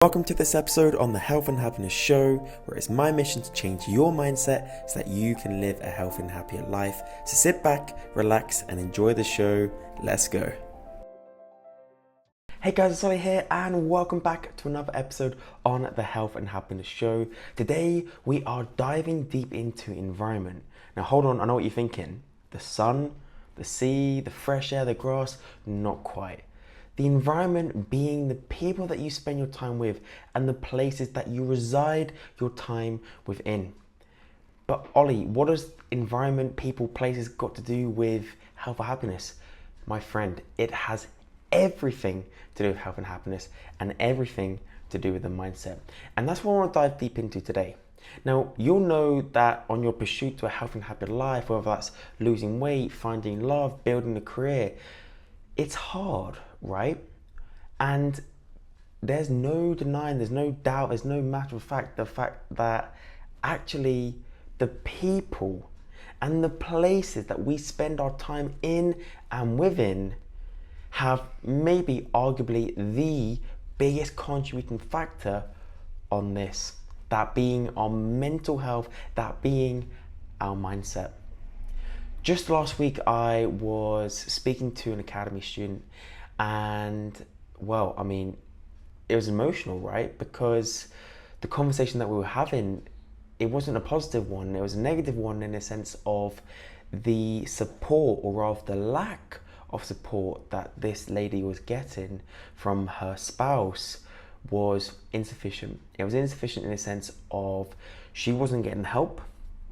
Welcome to this episode on the Health and Happiness Show, where it's my mission to change your mindset so that you can live a healthy and happier life. So sit back, relax, and enjoy the show. Let's go. Hey guys, it's Ollie here, and welcome back to another episode on the Health and Happiness Show. Today, we are diving deep into environment. Now hold on, I know what you're thinking. The sun, the sea, the fresh air, the grass, not quite. The environment being the people that you spend your time with and the places that you reside your time within. But Ollie, what does environment, people, places got to do with health or happiness? My friend, it has everything to do with health and happiness and everything to do with the mindset. And that's what I want to dive deep into today. Now, you'll know that on your pursuit to a healthy and happy life, whether that's losing weight, finding love, building a career, it's hard, right? And there's no denying, there's no doubt, there's no matter of fact, the fact that actually the people and the places that we spend our time in and within have maybe arguably the biggest contributing factor on this, that being our mental health, that being our mindset. Just last week, I was speaking to an academy student, and well, I mean, it was emotional, right? Because the conversation that we were having, it wasn't a positive one, it was a negative one in the sense of the support, or rather the lack of support that this lady was getting from her spouse was insufficient. It was insufficient in the sense of she wasn't getting help,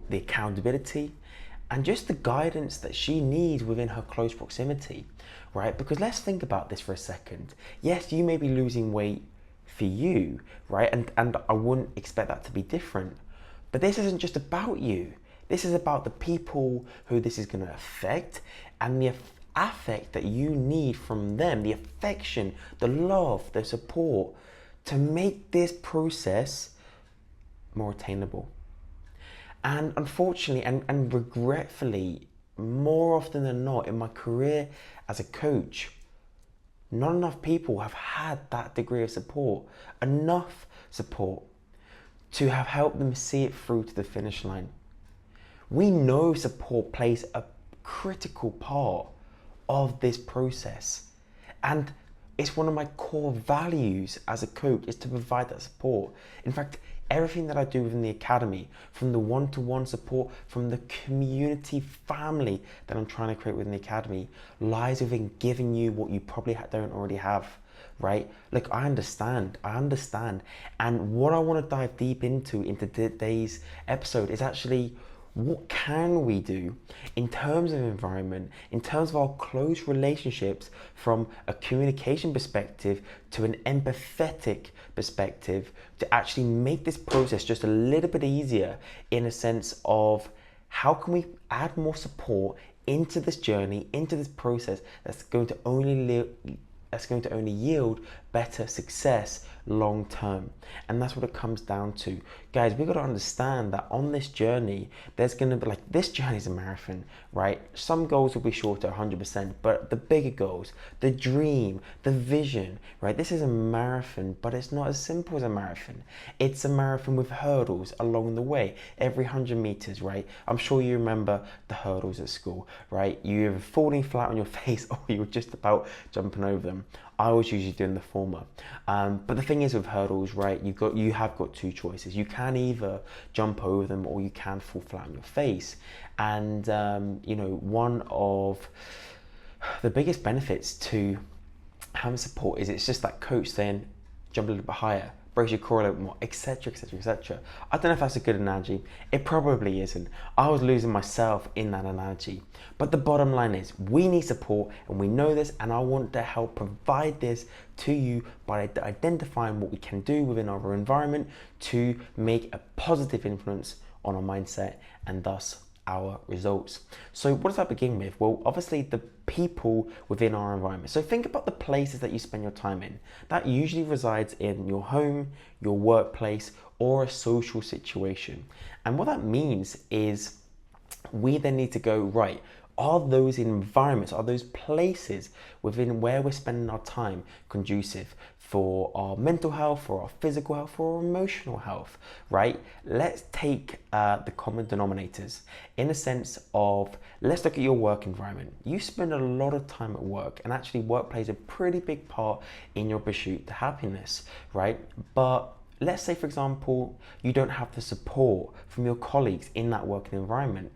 the accountability, and just the guidance that she needs within her close proximity, right? Because let's think about this for a second. Yes, you may be losing weight for you, right? And I wouldn't expect that to be different. But this isn't just about you. This is about the people who this is going to affect and the affect that you need from them, the affection, the love, the support to make this process more attainable. And unfortunately and regretfully, more often than not in my career as a coach, not enough people have had that degree of support, enough support to have helped them see it through to the finish line. We know support plays a critical part of this process, and it's one of my core values as a coach is to provide that support. In fact, everything that I do within the academy, from the one-to-one support, from the community family that I'm trying to create within the academy, lies within giving you what you probably don't already have, right? Look, I understand. And what I want to dive deep into today's episode is actually, what can we do in terms of environment, in terms of our close relationships, from a communication perspective to an empathetic perspective, to actually make this process just a little bit easier, in a sense of how can we add more support into this journey, into this process that's going to only yield better success long term. And that's what it comes down to. Guys, we've got to understand that on this journey, there's going to be, like, this journey is a marathon, right? Some goals will be shorter, 100%, but the bigger goals, the dream, the vision, right? This is a marathon, but it's not as simple as a marathon. It's a marathon with hurdles along the way, every 100 meters, right? I'm sure you remember the hurdles at school, right? You're either falling flat on your face or you were just about jumping over them. I was usually doing the former. But the thing is with hurdles, right, you have got two choices. You can either jump over them or you can fall flat on your face. And, one of the biggest benefits to having support is it's just that coach saying, jump a little bit higher, brace your core a little bit more, etc., etc., etc. I don't know if that's a good analogy. It probably isn't. I was losing myself in that analogy. But the bottom line is, we need support, and we know this, and I want to help provide this to you by identifying what we can do within our environment to make a positive influence on our mindset and thus our results. So what does that begin with? Well, obviously the people within our environment. So think about the places that you spend your time in. That usually resides in your home, your workplace, or a social situation. And what that means is we then need to go, right, are those environments, are those places within where we're spending our time conducive for our mental health, for our physical health, for our emotional health, right? Let's take the common denominators in a sense of, let's look at your work environment. You spend a lot of time at work, and actually work plays a pretty big part in your pursuit to happiness, right? But let's say, for example, you don't have the support from your colleagues in that working environment.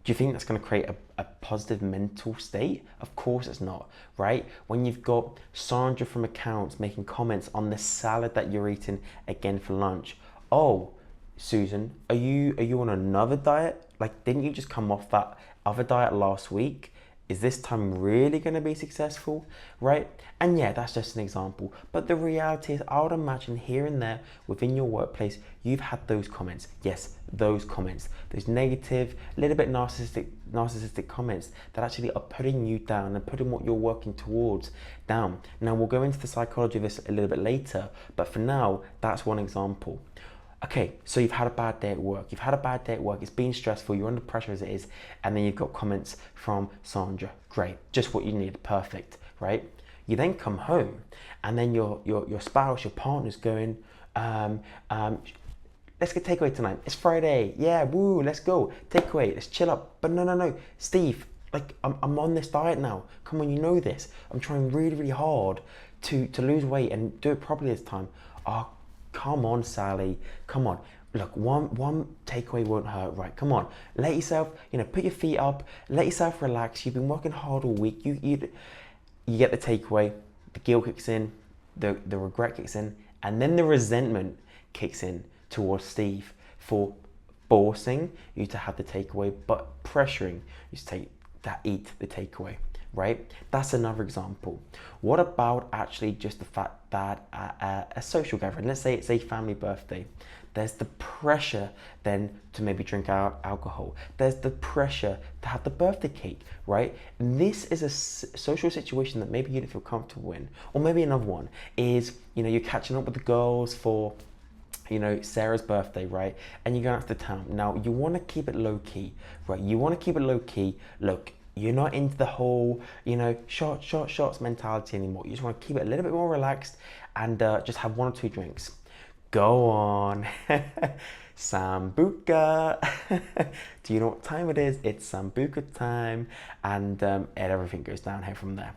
Do you think that's going to create a positive mental state? Of course it's not, right? When you've got Sandra from accounts making comments on the salad that you're eating again for lunch. Oh, Susan, are you on another diet? Like, didn't you just come off that other diet last week? Is this time really going to be successful, right? And yeah, that's just an example. But the reality is, I would imagine here and there within your workplace, you've had those comments. Yes, those comments, those negative, little bit narcissistic comments that actually are putting you down and putting what you're working towards down. Now, we'll go into the psychology of this a little bit later, but for now, that's one example. Okay, so you've had a bad day at work. It's been stressful, you're under pressure as it is, and then you've got comments from Sandra. Great, just what you need, perfect, right? You then come home, and then your spouse, your partner's going, let's get takeaway tonight. It's Friday, yeah, woo, let's go. Takeaway, let's chill up. But no, Steve, like, I'm on this diet now. Come on, you know this. I'm trying really, really hard to lose weight and do it properly this time. Oh, come on, Sally, come on. Look, one takeaway won't hurt, right? Come on, let yourself, put your feet up, let yourself relax. You've been working hard all week. You get the takeaway, the guilt kicks in, the regret kicks in, and then the resentment kicks in towards Steve for forcing you to have the takeaway, but pressuring you to eat the takeaway. Right? That's another example. What about actually just the fact that a social gathering, let's say it's a family birthday, there's the pressure then to maybe drink alcohol. There's the pressure to have the birthday cake, right? And this is a social situation that maybe you don't feel comfortable in. Or maybe another one is, you're catching up with the girls for Sarah's birthday, right? And you're going out to town. Now, you want to keep it low key, right? Look, you're not into the whole, shots mentality anymore. You just want to keep it a little bit more relaxed and just have one or two drinks. Go on. Sambuca. Do you know what time it is? It's Sambuca time. And everything goes downhill from there.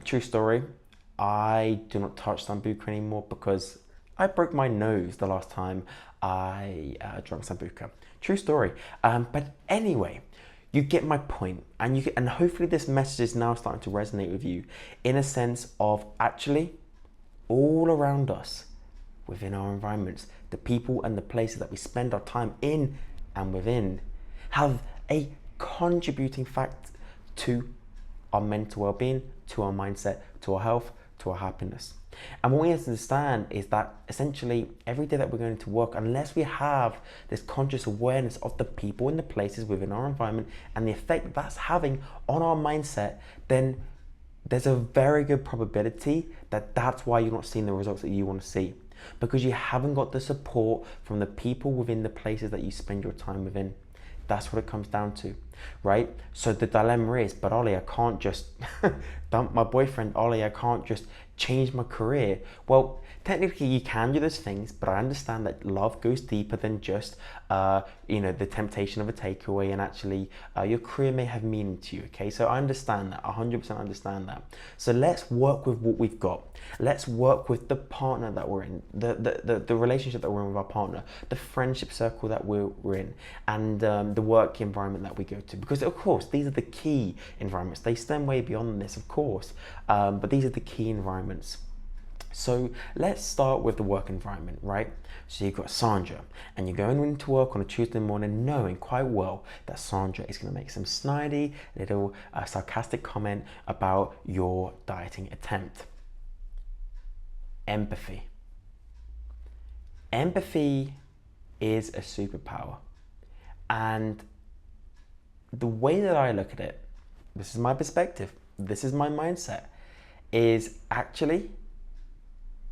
True story. I do not touch Sambuca anymore because I broke my nose the last time I drank Sambuca. True story. But anyway, you get my point, and hopefully this message is now starting to resonate with you in a sense of actually all around us, within our environments, the people and the places that we spend our time in and within have a contributing fact to our mental well-being, to our mindset, to our health, to our happiness. And what we have to understand is that essentially every day that we're going to work, unless we have this conscious awareness of the people and the places within our environment and the effect that that's having on our mindset, then there's a very good probability that that's why you're not seeing the results that you want to see, because you haven't got the support from the people within the places that you spend your time within. That's what it comes down to, right? So the dilemma is, but Ollie, I can't just dump my boyfriend. Ollie, I can't just change my career. Well, technically you can do those things, but I understand that love goes deeper than just, the temptation of a takeaway, and actually your career may have meaning to you, okay? So I understand that, 100% understand that. So let's work with what we've got. Let's work with the partner that we're in, the relationship that we're in with our partner, the friendship circle that we're in, and the work environment that we go to. Because of course, these are the key environments. They stem way beyond this, of course, but these are the key environments. So let's start with the work environment, right? So you've got Sandra, and you're going into work on a Tuesday morning knowing quite well that Sandra is going to make some snidey, little sarcastic comment about your dieting attempt. Empathy. Empathy is a superpower. And the way that I look at it, this is my perspective, this is my mindset, is actually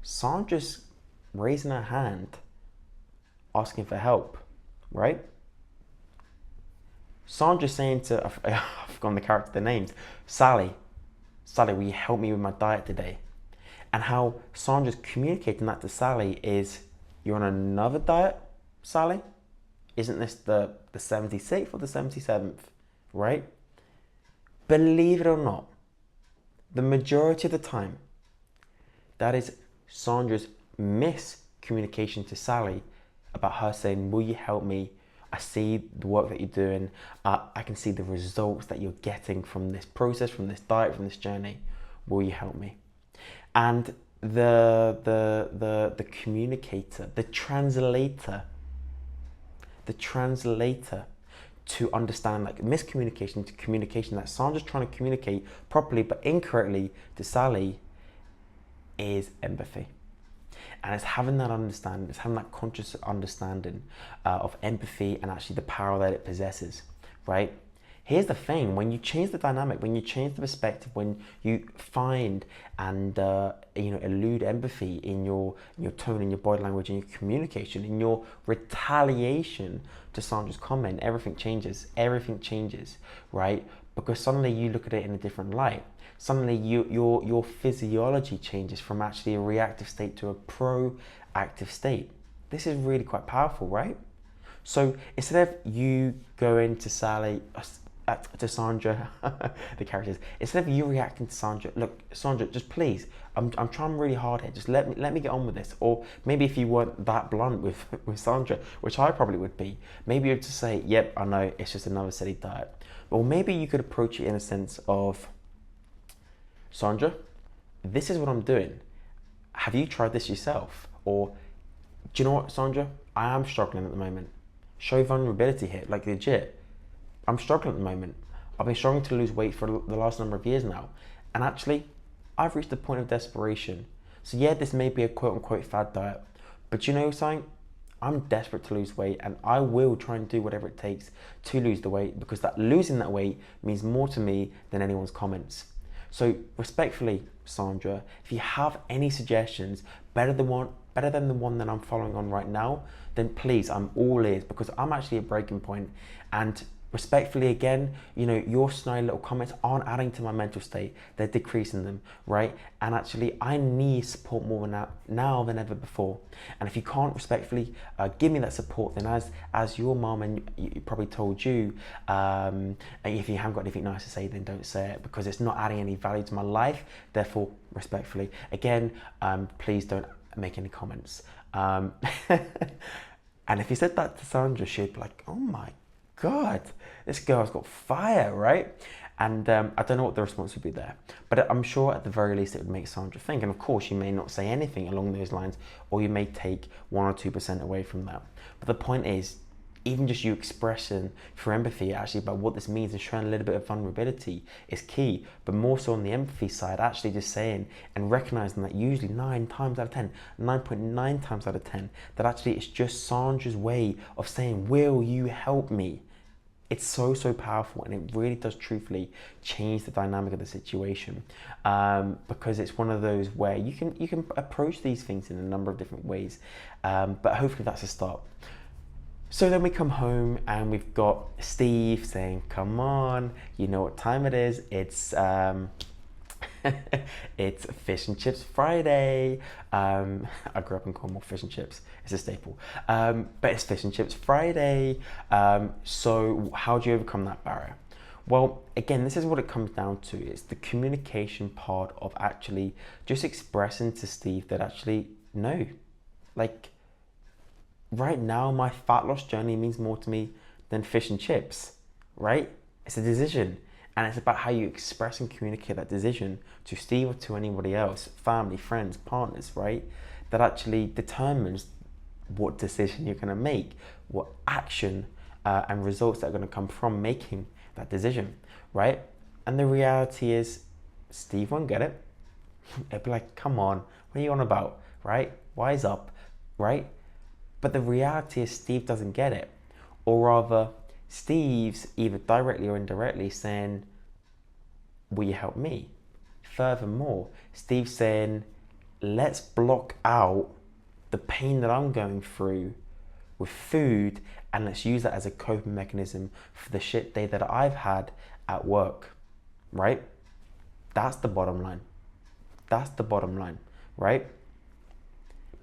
Sandra's raising her hand, asking for help, right? Sandra's saying to, I've forgotten the character, the names, Sally, will you help me with my diet today? And how Sandra's communicating that to Sally is, you're on another diet, Sally? Isn't this the 76th or the 77th, right? Believe it or not, the majority of the time, that is Sandra's miscommunication to Sally about her saying, will you help me? I see the work that you're doing. I can see the results that you're getting from this process, from this diet, from this journey. Will you help me? And the communicator, the translator to understand, like, miscommunication to communication, that Sandra's trying to communicate properly but incorrectly to Sally, is empathy. And it's having that understanding, it's having that conscious understanding of empathy and actually the power that it possesses, right? Here's the thing, when you change the dynamic, when you change the perspective, when you find and elude empathy in your tone, in your body language, in your communication, in your retaliation to Sandra's comment, everything changes, right? Because suddenly you look at it in a different light. Suddenly your physiology changes from actually a reactive state to a proactive state. This is really quite powerful, right? So instead of you going to to Sandra, the characters, instead of you reacting to Sandra, look, Sandra, just please, I'm trying really hard here. Just let me get on with this. Or maybe if you weren't that blunt with Sandra, which I probably would be, maybe you'd just say, yep, I know, it's just another silly diet. Or maybe you could approach it in a sense of, Sandra, this is what I'm doing. Have you tried this yourself? Or, do you know what, Sandra? I am struggling at the moment. Show vulnerability here, like legit. I'm struggling at the moment. I've been struggling to lose weight for the last number of years now. And actually, I've reached a point of desperation. So yeah, this may be a quote unquote fad diet, but you know something? I'm desperate to lose weight, and I will try and do whatever it takes to lose the weight, because losing that weight means more to me than anyone's comments. So respectfully, Sandra, if you have any suggestions better than the one that I'm following on right now, then please, I'm all ears, because I'm actually at breaking point. And respectfully, again, your snide little comments aren't adding to my mental state, they're decreasing them, right? And actually, I need support more now than ever before. And if you can't respectfully give me that support, then as your mom and you probably told you, and if you haven't got anything nice to say, then don't say it, because it's not adding any value to my life. Therefore, respectfully, again, please don't make any comments. And if you said that to Sandra, she'd be like, oh my God, this girl's got fire, right? And I don't know what the response would be there, but I'm sure at the very least it would make Sandra think. And of course, you may not say anything along those lines, or you may take 1 or 2% away from that. But the point is, even just you expressing for empathy actually about what this means and showing a little bit of vulnerability is key. But more so on the empathy side, actually just saying and recognizing that usually 9.9 times out of 10, that actually it's just Sandra's way of saying, will you help me? It's so powerful, and it really does truthfully change the dynamic of the situation, because it's one of those where you can approach these things in a number of different ways, but hopefully that's a start. So then we come home and we've got Steve saying, come on, you know what time it is. It's it's fish and chips Friday. I grew up in Cornwall, fish and chips, it's a staple. But it's fish and chips Friday. So how do you overcome that barrier? Well, again, this is what it comes down to. It's the communication part of actually just expressing to Steve that actually, no, like, right now, my fat loss journey means more to me than fish and chips, right? It's a decision. And it's about how you express and communicate that decision to Steve or to anybody else, family, friends, partners, right? That actually determines what decision you're going to make, what action and results that are going to come from making that decision, right? And the reality is, Steve won't get it. It'll be like, come on, what are you on about, right? Wise up, right? But the reality is Steve doesn't get it. Or rather, Steve's either directly or indirectly saying, will you help me? Furthermore, Steve's saying, let's block out the pain that I'm going through with food, and let's use that as a coping mechanism for the shit day that I've had at work, right? That's the bottom line. That's the bottom line. right?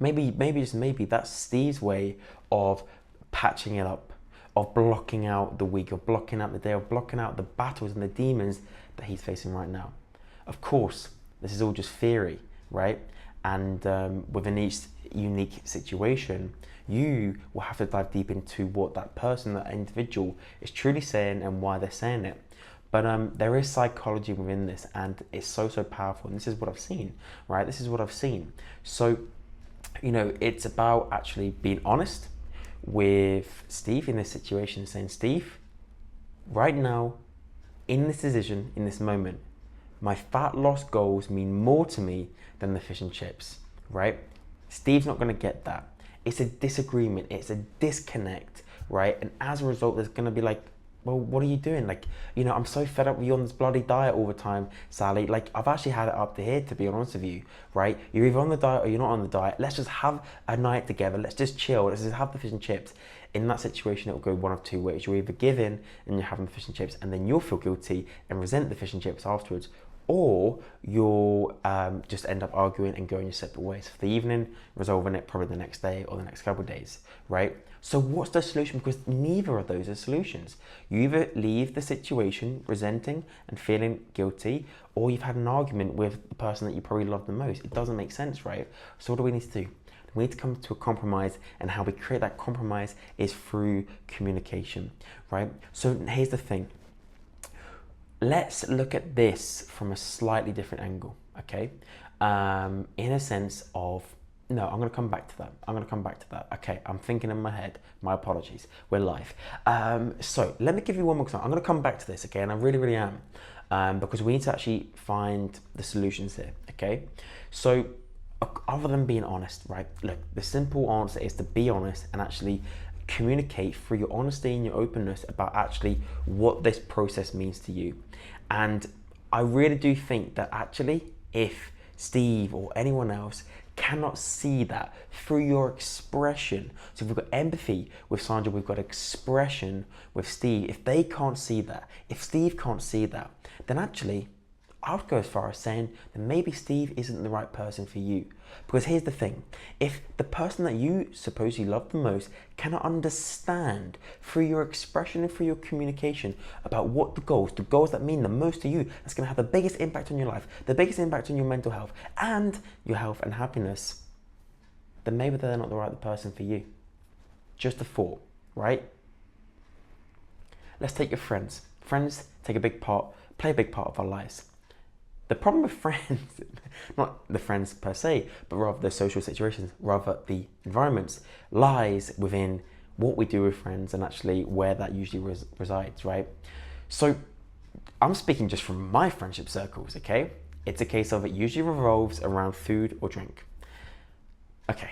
Maybe just maybe that's Steve's way of patching it up, of blocking out the week, of blocking out the day, of blocking out the battles and the demons that he's facing right now. Of course, this is all just theory, right? And within each unique situation, you will have to dive deep into what that person, that individual is truly saying and why they're saying it. But there is psychology within this, and it's so powerful. And this is what I've seen, right? This is what I've seen. So, it's about actually being honest with Steve in this situation, saying, Steve, right now, in this decision, in this moment, my fat loss goals mean more to me than the fish and chips, right? Steve's not going to get that. It's a disagreement. It's a disconnect, right? And as a result, there's going to be like, well, what are you doing? Like, I'm so fed up with you on this bloody diet all the time, Sally. Like, I've actually had it up to here, to be honest with you, right? You're either on the diet or you're not on the diet. Let's just have a night together. Let's just chill. Let's just have the fish and chips. In that situation, it will go one of two ways. You'll either give in and you're having the fish and chips, and then you'll feel guilty and resent the fish and chips afterwards, or you'll just end up arguing and going your separate ways for the evening, resolving it probably the next day or the next couple of days, right? So what's the solution? Because neither of those are solutions. You either leave the situation resenting and feeling guilty, or you've had an argument with the person that you probably love the most. It doesn't make sense, right? So what do we need to do? We need to come to a compromise, and how we create that compromise is through communication, right? So here's the thing. Let's look at this from a slightly different angle, okay? In a sense of, no, I'm going to come back to that. Okay, I'm thinking in my head. My apologies. We're live. So let me give you one more example. I'm going to come back to this, okay? And I really, really am. Because we need to actually find the solutions here, okay? So other than being honest, right? Look, the simple answer is to be honest and actually communicate through your honesty and your openness about actually what this process means to you. And I really do think that actually, if Steve or anyone else cannot see that through your expression, so if we've got empathy with Sandra, we've got expression with Steve, if they can't see that, if Steve can't see that, then actually I would go as far as saying that maybe Steve isn't the right person for you. Because here's the thing, if the person that you supposedly love the most cannot understand through your expression and through your communication about what the goals that mean the most to you, that's going to have the biggest impact on your life, the biggest impact on your mental health and your health and happiness, then maybe they're not the right person for you. Just a thought, right? Let's take your friends. Friends play a big part of our lives. The problem with friends, not the friends per se, but rather the social situations, rather the environments, lies within what we do with friends and actually where that usually resides, right? So I'm speaking just from my friendship circles, okay? It's a case of it usually revolves around food or drink. Okay.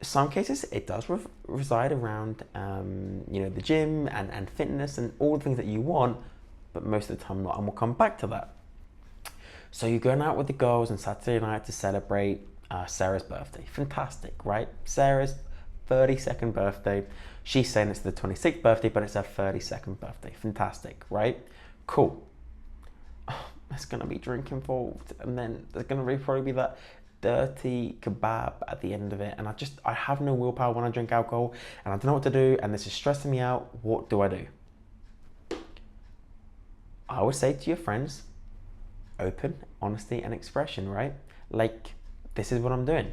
Some cases it does reside around, the gym and fitness and all the things that you want, but most of the time not, and we'll come back to that. So you're going out with the girls on Saturday night to celebrate Sarah's birthday. Fantastic, right? Sarah's 32nd birthday. She's saying it's the 26th birthday, but it's her 32nd birthday. Fantastic, right? Cool. Oh, there's going to be drink involved, and then there's going to probably be that dirty kebab at the end of it, and I have no willpower when I drink alcohol, and I don't know what to do, and this is stressing me out. What do I do? I would say to your friends, open, honesty, and expression, right? Like, this is what I'm doing.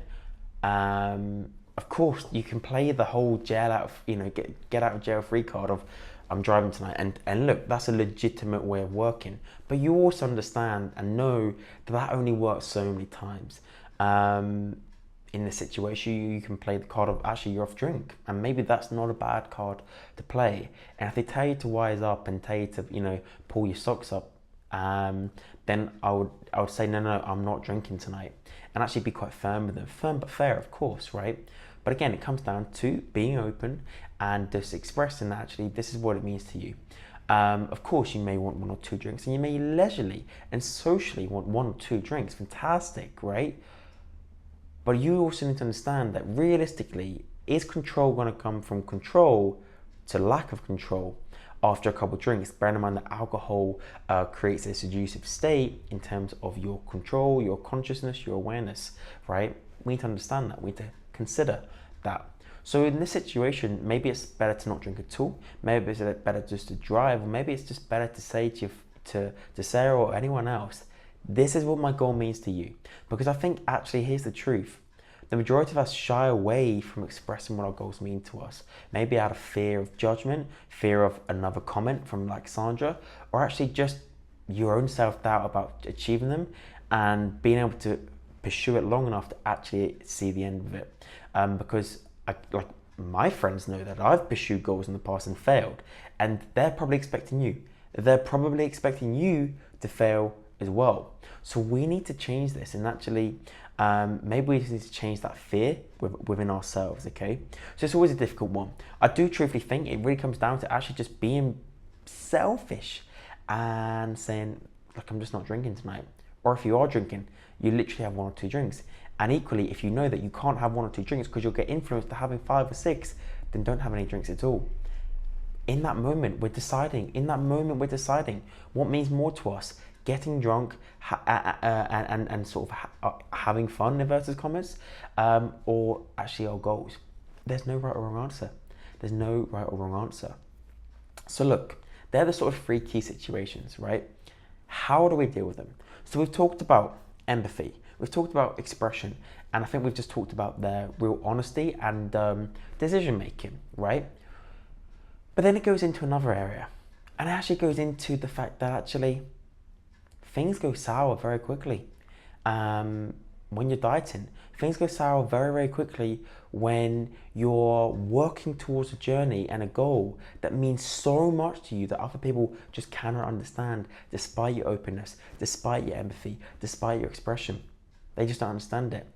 Of course, you can play the whole get out of jail free card of I'm driving tonight, and look, that's a legitimate way of working. But you also understand and know that only works so many times. In this situation, you can play the card of actually you're off drink, and maybe that's not a bad card to play. And if they tell you to wise up and tell you to pull your socks up, then I would say no, I'm not drinking tonight, and actually be quite firm with them, firm but fair, of course, right? But again, it comes down to being open and just expressing that actually this is what it means to you. Of course, you may want one or two drinks, and you may leisurely and socially want one or two drinks. Fantastic, right? But you also need to understand that realistically, is control going to come from control to lack of control? after a couple of drinks. Bearing in mind that alcohol creates a seductive state in terms of your control, your consciousness, your awareness, right? We need to understand that. We need to consider that. So in this situation, maybe it's better to not drink at all. Maybe it's better just to drive, or maybe it's just better to say to Sarah or anyone else, this is what my goal means to you. Because I think actually, here's the truth. The majority of us shy away from expressing what our goals mean to us. Maybe out of fear of judgment, fear of another comment from like Sandra, or actually just your own self-doubt about achieving them and being able to pursue it long enough to actually see the end of it. Because like my friends know that I've pursued goals in the past and failed, and they're probably expecting you. They're probably expecting you to fail as well. So we need to change this, and actually maybe we just need to change that fear within ourselves, okay? So it's always a difficult one. I do truthfully think it really comes down to actually just being selfish and saying, look, I'm just not drinking tonight. Or if you are drinking, you literally have 1 or 2 drinks. And equally, if you know that you can't have 1 or 2 drinks because you'll get influenced to having 5 or 6, then don't have any drinks at all. In that moment, we're deciding what means more to us: getting drunk and sort of having fun, inverted commas, or actually our goals. There's no right or wrong answer. There's no right or wrong answer. So look, they're the sort of 3 key situations, right? How do we deal with them? So we've talked about empathy. We've talked about expression, and I think we've just talked about their real honesty and decision making, right? But then it goes into another area, and it actually goes into the fact that actually things go sour very quickly when you're dieting. Things go sour very, very quickly when you're working towards a journey and a goal that means so much to you that other people just cannot understand, despite your openness, despite your empathy, despite your expression. They just don't understand it.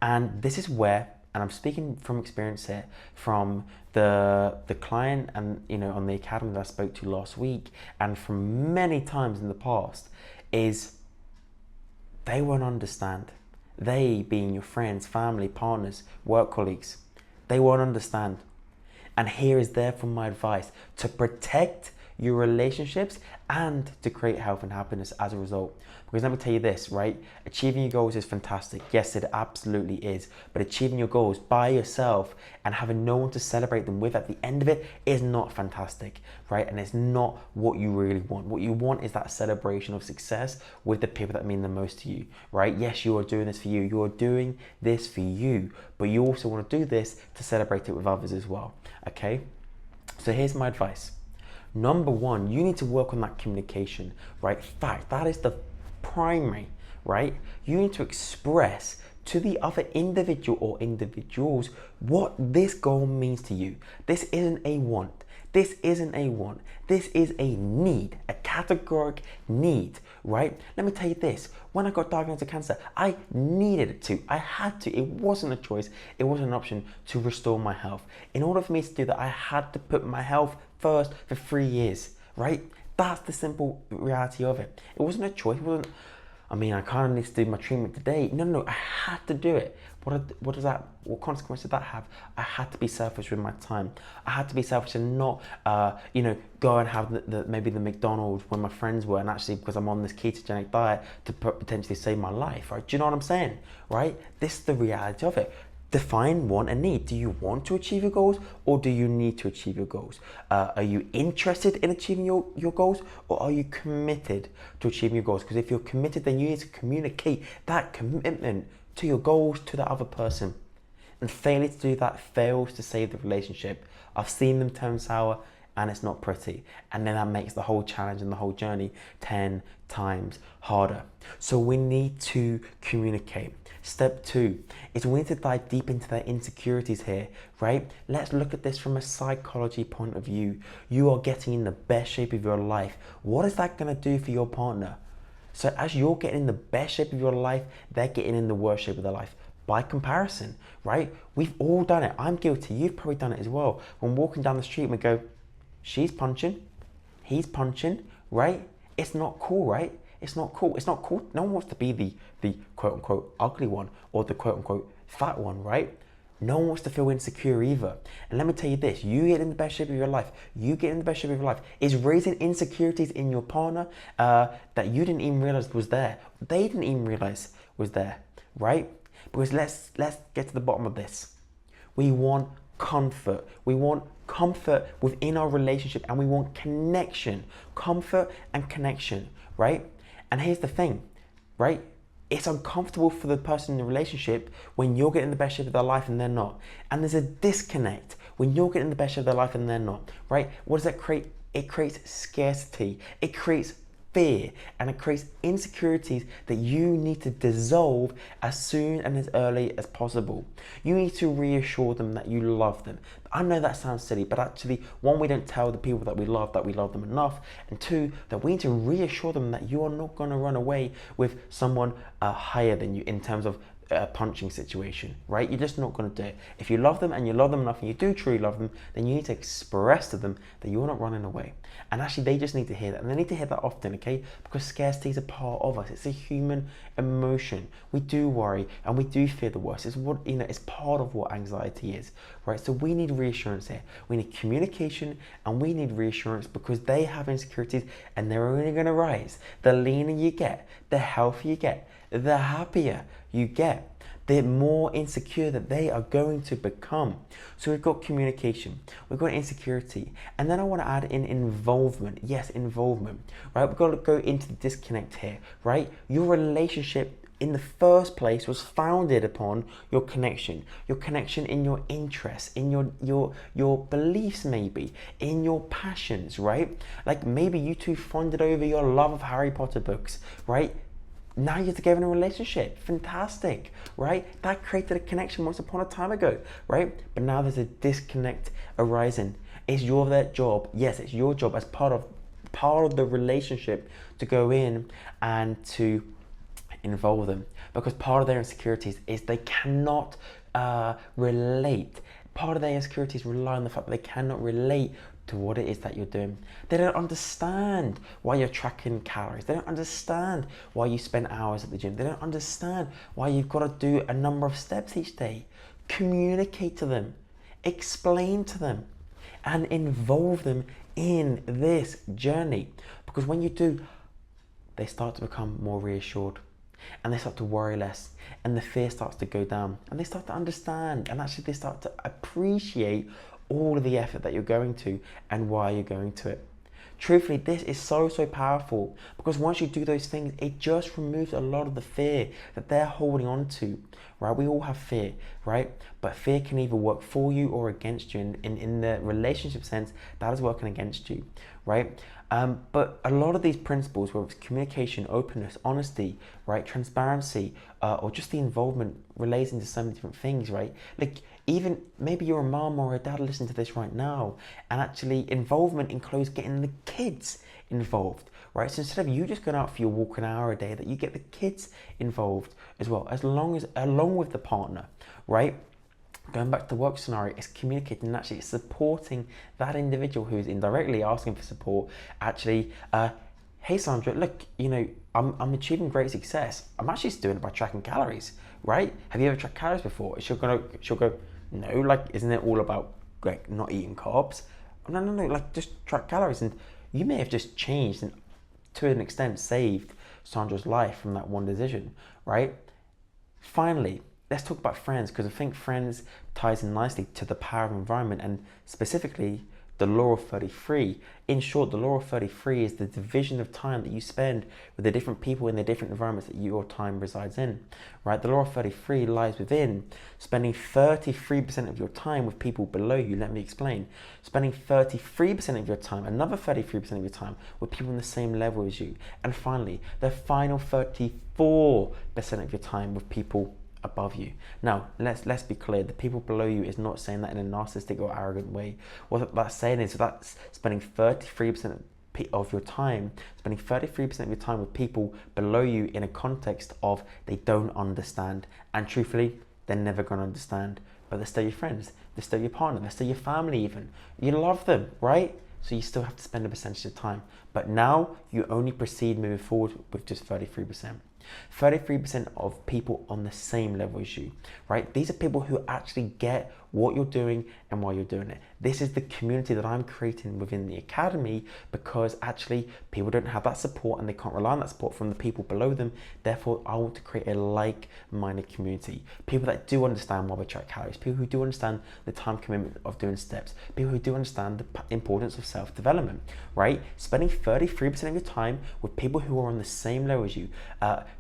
And this is where, and I'm speaking from experience here, from the client and on the academy that I spoke to last week, and from many times in the past, is they won't understand. They, being your friends, family, partners, work colleagues, they won't understand. And here is therefore my advice: to protect your relationships and to create health and happiness as a result. Because let me tell you this, right? Achieving your goals is fantastic. Yes, it absolutely is. But achieving your goals by yourself and having no one to celebrate them with at the end of it is not fantastic, right? And it's not what you really want. What you want is that celebration of success with the people that mean the most to you, right? Yes, you are doing this for you. You are doing this for you, but you also want to do this to celebrate it with others as well, okay? So here's my advice. Number 1, you need to work on that communication, right? Fact, that is the primary, right? You need to express to the other individual or individuals what this goal means to you. This isn't a want. This isn't a want. This is a need, a categoric need, right? Let me tell you this. When I got diagnosed with cancer, I needed it to. I had to. It wasn't a choice. It wasn't an option to restore my health. In order for me to do that, I had to put my health first for 3 years, right? That's the simple reality of it. It wasn't a choice. It wasn't, I kind of need to do my treatment today. No, I had to do it. What consequence did that have? I had to be selfish with my time. I had to be selfish and not, go and have maybe the McDonald's when my friends were, and actually because I'm on this ketogenic diet to potentially save my life, right? Do you know what I'm saying, right? This is the reality of it. Define want and need. Do you want to achieve your goals, or do you need to achieve your goals? Are you interested in achieving your goals, or are you committed to achieving your goals? Because if you're committed, then you need to communicate that commitment to your goals to the other person. And failure to do that fails to save the relationship. I've seen them turn sour, and it's not pretty. And then that makes the whole challenge and the whole journey 10 times harder. So we need to communicate. Step 2 is we need to dive deep into their insecurities here, right? Let's look at this from a psychology point of view. You are getting in the best shape of your life. What is that going to do for your partner? So as you're getting in the best shape of your life, they're getting in the worst shape of their life. By comparison, right? We've all done it. I'm guilty. You've probably done it as well. When walking down the street, we go, she's punching, he's punching, right? It's not cool, right? It's not cool. It's not cool. No one wants to be the quote unquote ugly one or the quote unquote fat one, right? No one wants to feel insecure either. And let me tell you this, you get in the best shape of your life, is raising insecurities in your partner that you didn't even realize was there. They didn't even realize was there, right? Because let's get to the bottom of this. We want comfort. We want comfort within our relationship, and we want connection, comfort and connection, right? And here's the thing, right? It's uncomfortable for the person in the relationship when you're getting the best shape of their life and they're not. And there's a disconnect when you're getting the best shape of their life and they're not, right? What does that create? It creates scarcity. It creates fear, and it creates insecurities that you need to dissolve as soon and as early as possible. You need to reassure them that you love them. I know that sounds silly, but actually, one, we don't tell the people that we love them enough, and two, that we need to reassure them that you are not going to run away with someone higher than you in terms of a punching situation, right? You're just not going to do it. If you love them and you love them enough and you do truly love them, then you need to express to them that you're not running away. And actually, they just need to hear that, and they need to hear that often, okay? Because scarcity is a part of us. It's a human emotion. We do worry and we do fear the worst. It's what, it's part of what anxiety is, right? So we need reassurance here. We need communication and we need reassurance, because they have insecurities and they're only going to rise. The leaner you get, the healthier you get, the happier you get, the more insecure that they are going to become. So we've got communication, we've got insecurity, and then I want to add in involvement. Yes, involvement, right? We've got to go into the disconnect here, right? Your relationship in the first place was founded upon your connection in your interests, in your beliefs, maybe in your passions, right? Like maybe you two bonded over your love of Harry Potter books, right? Now you're together in a relationship. Fantastic, right? That created a connection once upon a time ago, right? But now there's a disconnect arising. It's your job. Yes, it's your job as part of the relationship to go in and to involve them, because part of their insecurities is they cannot relate. Part of their insecurities rely on the fact that they cannot relate to what it is that you're doing. They don't understand why you're tracking calories. They don't understand why you spend hours at the gym. They don't understand why you've got to do a number of steps each day. Communicate to them, explain to them, and involve them in this journey. Because when you do, they start to become more reassured, and they start to worry less, and the fear starts to go down, and they start to understand, and actually they start to appreciate all of the effort that you're going to and why you're going to it. Truthfully, this is so powerful, because once you do those things, it just removes a lot of the fear that they're holding on to, right? We all have fear, right? But fear can either work for you or against you. In the relationship sense, that is working against you, right? But a lot of these principles, whether it's communication, openness, honesty, right, transparency, or just the involvement relating to so many different things, right? Like even maybe you're a mom or a dad listening to this right now, and actually involvement includes getting the kids involved, right? So instead of you just going out for your walk an hour a day, that you get the kids involved as well, along with the partner, right? Going back to the work scenario, it's communicating and actually supporting that individual who's indirectly asking for support. Actually, hey Sandra, look, I'm achieving great success. I'm actually just doing it by tracking calories, right? Have you ever tracked calories before? She'll go, no, like, isn't it all about like not eating carbs? No, like just track calories. And you may have just changed and to an extent saved Sandra's life from that one decision, right? Finally, let's talk about friends, because I think friends ties in nicely to the power of environment, and specifically the law of 33. In short, the law of 33 is the division of time that you spend with the different people in the different environments that your time resides in, right? The law of 33 lies within spending 33% of your time with people below you. Let me explain. Spending 33% of your time, another 33% of your time with people on the same level as you. And finally, the final 34% of your time with people above you. Now, let's be clear. The people below you is not saying that in a narcissistic or arrogant way. What that's saying is that's spending 33% of your time, with people below you in a context of they don't understand. And truthfully, they're never going to understand. But they're still your friends. They're still your partner. They're still your family even. You love them, right? So you still have to spend a percentage of time. But now you only proceed moving forward with just 33%. 33% of people on the same level as you, right? These are people who actually get what you're doing and why you're doing it. This is the community that I'm creating within the academy, because actually people don't have that support and they can't rely on that support from the people below them. Therefore, I want to create a like-minded community. People that do understand why we track calories, people who do understand the time commitment of doing steps, people who do understand the importance of self-development, right? Spending 33% of your time with people who are on the same level as you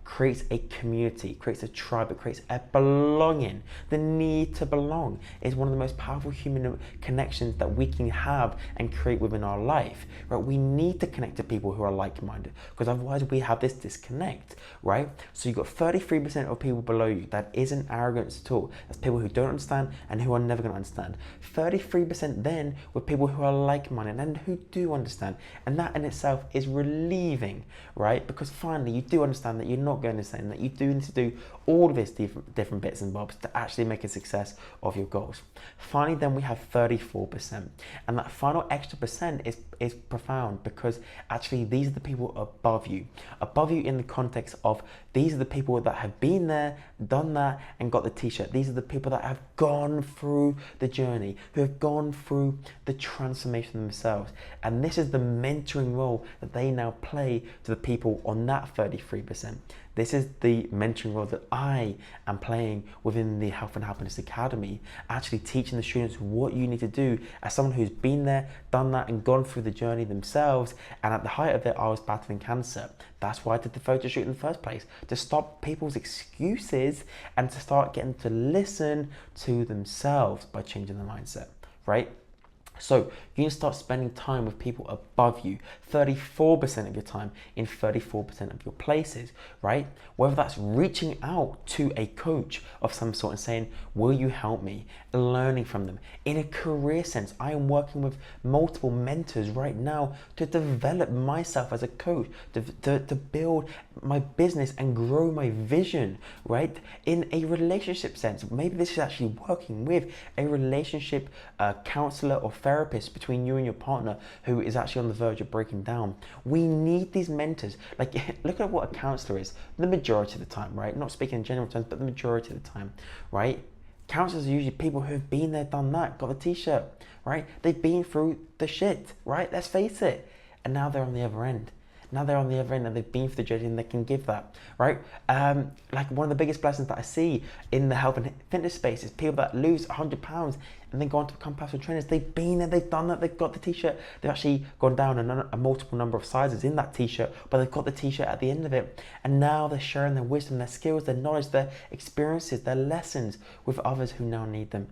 creates a community, creates a tribe, it creates a belonging. The need to belong is one of the most powerful human connections that we can have and create within our life, right? We need to connect to people who are like-minded, because otherwise we have this disconnect, right? So you've got 33% of people below you. That isn't arrogance at all. That's people who don't understand and who are never going to understand. 33% then with people who are like-minded and who do understand. And that in itself is relieving, right? Because finally you do understand that you're not going to say, and that you do need to do all of these different bits and bobs to actually make a success of your goals. Finally, then we have 34%. And that final extra percent is profound, because actually these are the people above you in the context of these are the people that have been there, done that, and got the t-shirt. These are the people that have gone through the journey, who have gone through the transformation themselves. And this is the mentoring role that they now play to the people on that 33%. This is the mentoring role that I am playing within the Health and Happiness Academy, actually teaching the students what you need to do as someone who's been there, done that, and gone through the journey themselves. And at the height of it, I was battling cancer. That's why I did the photo shoot in the first place, to stop people's excuses and to start getting to listen to themselves by changing the mindset, right? So you can start spending time with people above you, 34% of your time in 34% of your places, right? Whether that's reaching out to a coach of some sort and saying, will you help me? Learning from them. In a career sense, I am working with multiple mentors right now to develop myself as a coach, to build my business and grow my vision, right? In a relationship sense, maybe this is actually working with a relationship counselor or therapist between you and your partner who is actually on the verge of breaking down. We need these mentors. Like, look at what a counselor is the majority of the time, right? Not speaking in general terms, but the majority of the time, right? Counselors are usually people who've been there, done that, got the t-shirt, right? They've been through the shit, right? Let's face it. And now they're on the other end. Now they're on the other end and they've been through the journey and they can give that, right? Like one of the biggest blessings that I see in the health and fitness space is people that lose 100 pounds and then go on to become personal trainers. They've been there, they've done that, they've got the t-shirt. They've actually gone down a multiple number of sizes in that t-shirt, but they've got the t-shirt at the end of it. And now they're sharing their wisdom, their skills, their knowledge, their experiences, their lessons with others who now need them.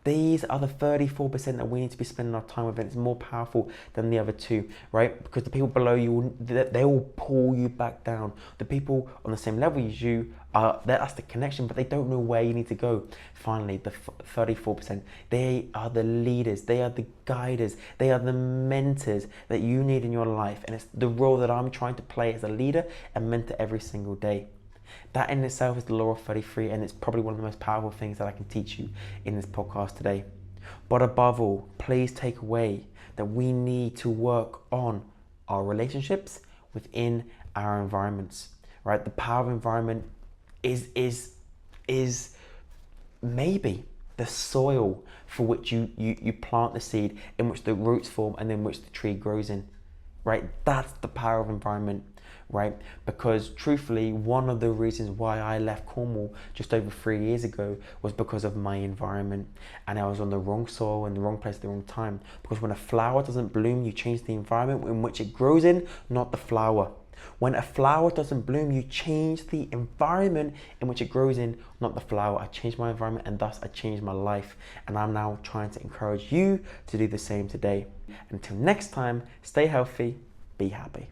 These are the 34% that we need to be spending our time with, and it's more powerful than the other two, right? Because the people below you, they will pull you back down. The people on the same level as you, that's the connection, but they don't know where you need to go. Finally, the 34%, they are the leaders, they are the guiders, they are the mentors that you need in your life. And it's the role that I'm trying to play as a leader and mentor every single day. That in itself is the law of 33, and it's probably one of the most powerful things that I can teach you in this podcast today. But above all, please take away that we need to work on our relationships within our environments, right? The power of environment is maybe the soil for which you plant the seed, in which the roots form, and in which the tree grows in, right? That's the power of environment. Right? Because truthfully, one of the reasons why I left Cornwall just over 3 years ago was because of my environment, and I was on the wrong soil in the wrong place at the wrong time. Because when a flower doesn't bloom, you change the environment in which it grows in, not the flower. When a flower doesn't bloom, you change the environment in which it grows in, not the flower. I changed my environment, and thus I changed my life. And I'm now trying to encourage you to do the same today. Until next time, stay healthy, be happy.